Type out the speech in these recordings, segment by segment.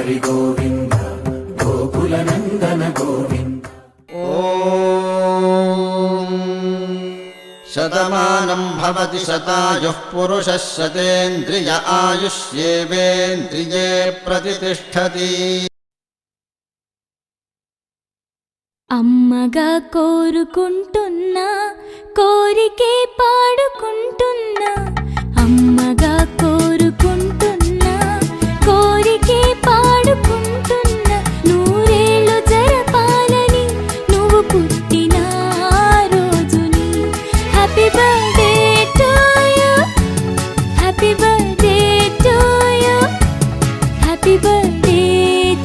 హరి గోవింద గోకుల నందన గోవింద. ఓం శతమానం భవతి శతాయుః పురుషः శతేంద్రియ ఆయుష్యేవేంద్రియే ప్రతిష్ఠతి. అమ్మగా కోరుకుంటున్నా కోరికే పాడుకుంటున్నా, అమ్మగా కోరుకుంటున్నా కోరికే పాడుకుంటున్నా, నూరేళ్ళు జరపాలని నువ్వు పుట్టిన రోజుని. Happy birthday to you, happy birthday to you, happy birthday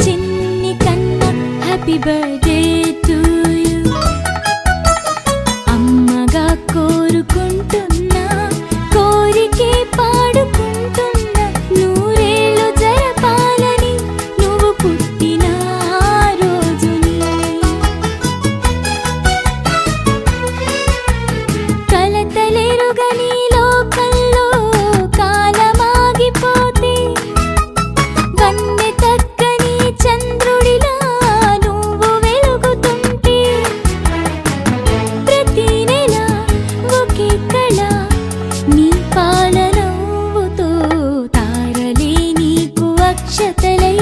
చిన్ని కన్నా, హ్యాపీ బర్త్డే టు యు. అమ్మగా కోరుకుంటున్నా కోరికే పాడుకుంటున్నా, నూరేళ్ళు జరపాలని నువ్వు పుట్టిన రోజుని. కలతలెరుగని లోకంలో కాలమాగిపోతే, వన్నె తగ్గని చంద్రుడిలా నువ్వు వెలుగుతుంటే, ప్రతి నెల ఒకే కళ నీ పాలనవ్వుతో, తారలే నీకు అక్షతలై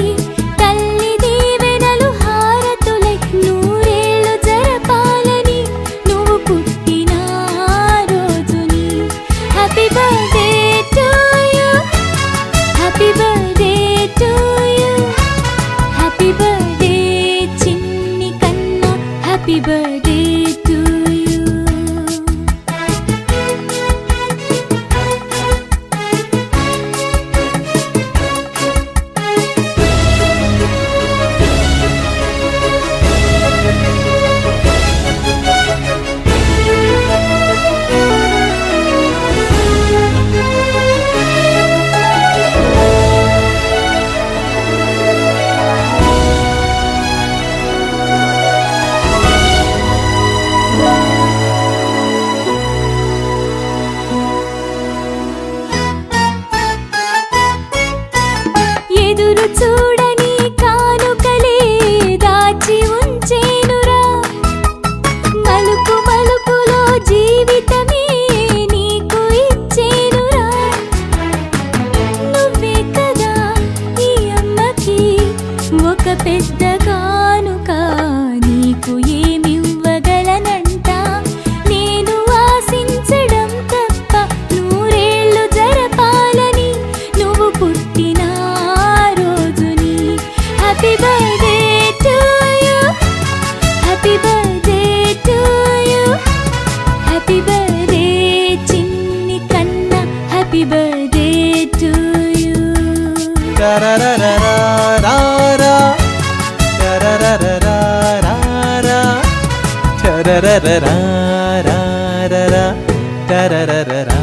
తల్లి దీవెనలు హారతులై, నూరేళ్ళు జరపాలని నువ్వు పుట్టిన రోజుని. Happy birthday to you, happy birthday to you, happy birthday చిన్ని కన్నా, హ్యాపీ బర్త్డే టు యు. ఎదురు చూడని కానుకలే దాచి ఉంచేనురా, మలుపు మలుపులో జీవితమే నీకు ఇచ్చేనురా. నువ్వే కదా ఈ అమ్మకి ఒక పెద్ద కానుక, నీకు ఏమివ్వగలనంట నేను ఆశించడం తప్ప, నూరేళ్ళు జరపాలని నువ్వు పుట్టిన రోజుని. Happy birthday to you, happy birthday to you, happy birthday చిన్ని కన్నా, హ్యాపీ బర్త్డే టు యు. టరరరరారా, టరరరరారా, టరరరరారా, టరరరరారా.